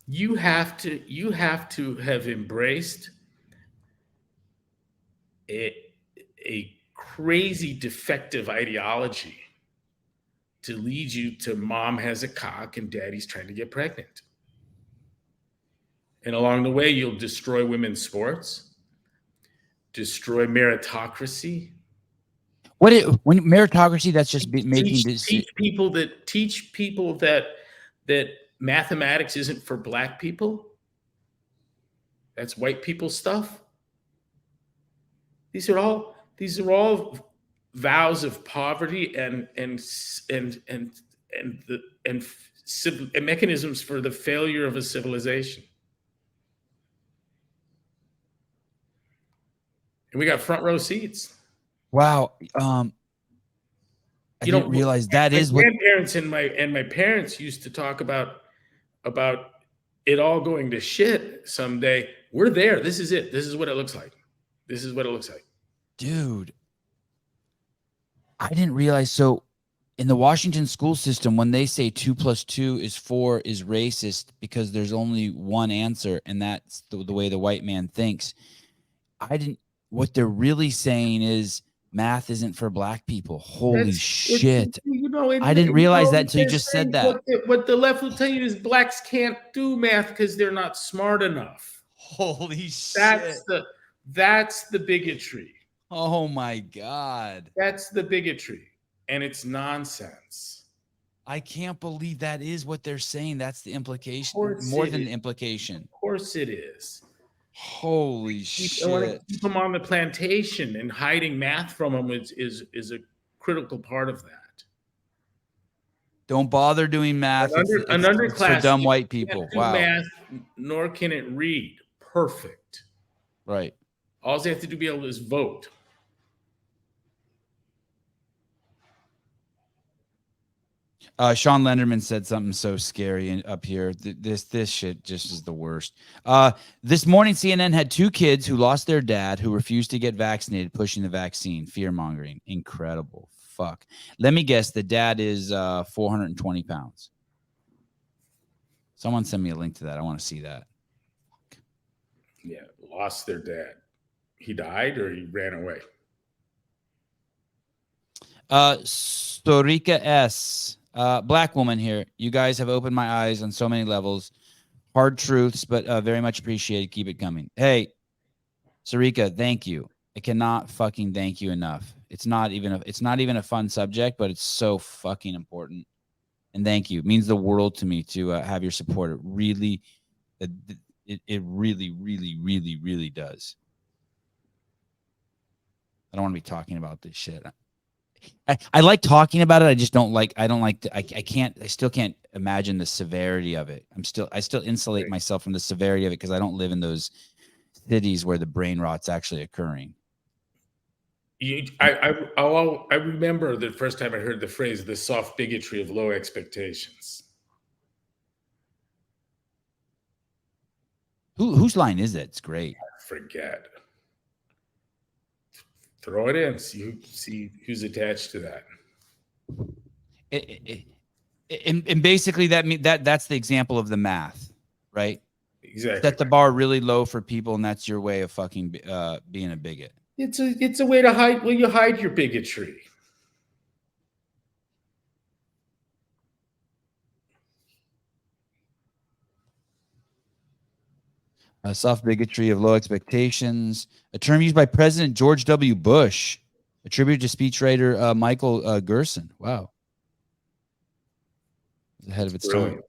you have to have embraced a, a crazy defective ideology to lead you to mom has a cock and daddy's trying to get pregnant. And along the way, you'll destroy women's sports, destroy meritocracy, When meritocracy, that's just making teach this. teach people that mathematics isn't for black people. That's white people stuff. These are all vows of poverty and mechanisms for the failure of a civilization. And we got front row seats. Wow. I didn't realize that my is what. grandparents and my parents used to talk about it all going to shit someday. We're there. This is it. This is what it looks like. This is what it looks like. Dude, I didn't realize. So in the Washington school system, when they say 2 + 2 is 4 is racist because there's only one answer, and that's the way the white man thinks. What they're really saying is math isn't for black people. Holy shit. I didn't realize that until you just said that. What the left will tell you is blacks can't do math because they're not smart enough. Holy shit. That's the bigotry. Oh my God. That's the bigotry. And it's nonsense. I can't believe that is what they're saying. That's the implication. More than the implication. Of course it is. Holy shit. I want to keep them on the plantation, and hiding math from them is a critical part of that. Don't bother doing math. An underclass for dumb white people. Can't do wow. math, nor can it read. Perfect. Right. All they have to do be able to is vote. Sean Lenderman said something so scary up here. This shit just is the worst. This morning, CNN had 2 kids who lost their dad who refused to get vaccinated, pushing the vaccine, fear-mongering. Incredible. Fuck. Let me guess. The dad is 420 pounds. Someone send me a link to that. I want to see that. Yeah, lost their dad. He died or he ran away? Storika S. Black woman here. You guys have opened my eyes on so many levels. Hard truths, but very much appreciated. Keep it coming. Hey, Sarika, thank you. I cannot fucking thank you enough. It's not even a fun subject, but it's so fucking important. And thank you. It means the world to me to have your support. It really, really does. I don't want to be talking about this shit. I like talking about it. I still can't imagine the severity of it. I still insulate myself from the severity of it because I don't live in those cities where the brain rot's actually occurring. I remember the first time I heard the phrase, the soft bigotry of low expectations. Whose line is that? It's great. I forget. Throw it in. See who's attached to that. And basically that's the example of the math, right? Exactly. Set the bar really low for people, and that's your way of fucking being a bigot. It's a way to hide. Well, you hide your bigotry. Soft bigotry of low expectations, a term used by President George W. Bush, attributed to speechwriter Michael Gerson. Wow. It's ahead of its time.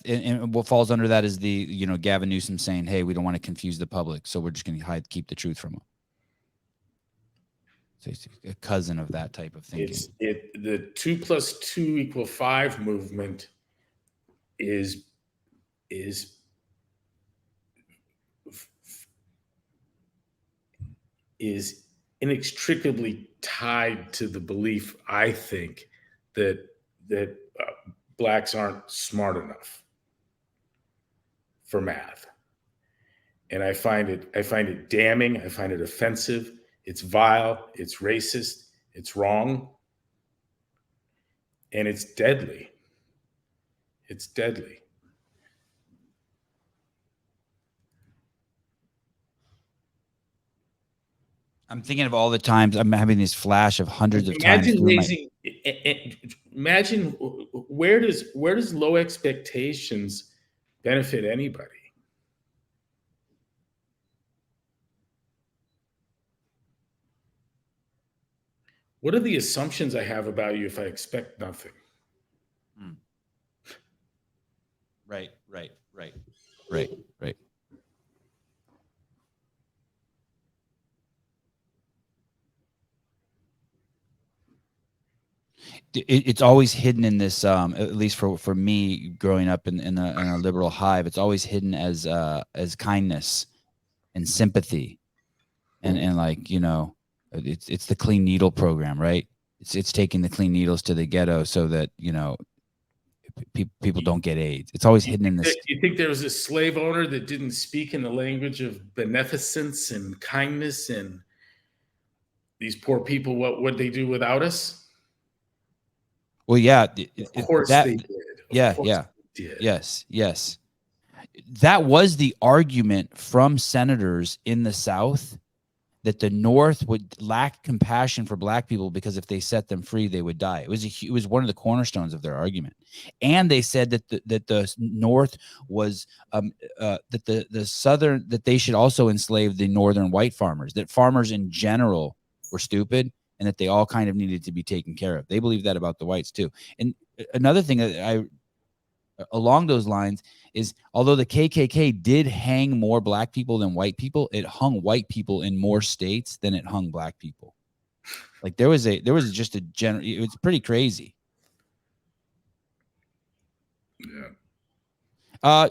And what falls under that is the, Gavin Newsom saying, hey, we don't want to confuse the public, so we're just going to keep the truth from them. So it's a cousin of that type of thinking. The 2 + 2 = 5 movement is inextricably tied to the belief, I think, that blacks aren't smart enough for math. And I find it damning. I find it offensive. It's vile, it's racist, it's wrong, and it's deadly. It's deadly. I'm thinking of all the times I'm having this flash of hundreds of times. Imagine where does low expectations benefit anybody? What are the assumptions I have about you if I expect nothing? Right. It's always hidden in this, at least for me growing up in a liberal hive, it's always hidden as kindness and sympathy, and like, you know, it's the clean needle program, right? It's taking the clean needles to the ghetto so that, you know, people don't get AIDS. It's always hidden in this. You think there was a slave owner that didn't speak in the language of beneficence and kindness, and these poor people, what would they do without us? Well, yeah, Of course they did. Yeah. Yes. That was the argument from senators in the South, that the North would lack compassion for black people because if they set them free, they would die. It was one of the cornerstones of their argument. And they said that the North was that the Southern, that they should also enslave the Northern white farmers, that farmers in general were stupid and that they all kind of needed to be taken care of. They believe that about the whites too. And another thing that along those lines is, although the KKK did hang more black people than white people, it hung white people in more states than it hung black people. Like there was just a general, it was pretty crazy. Yeah.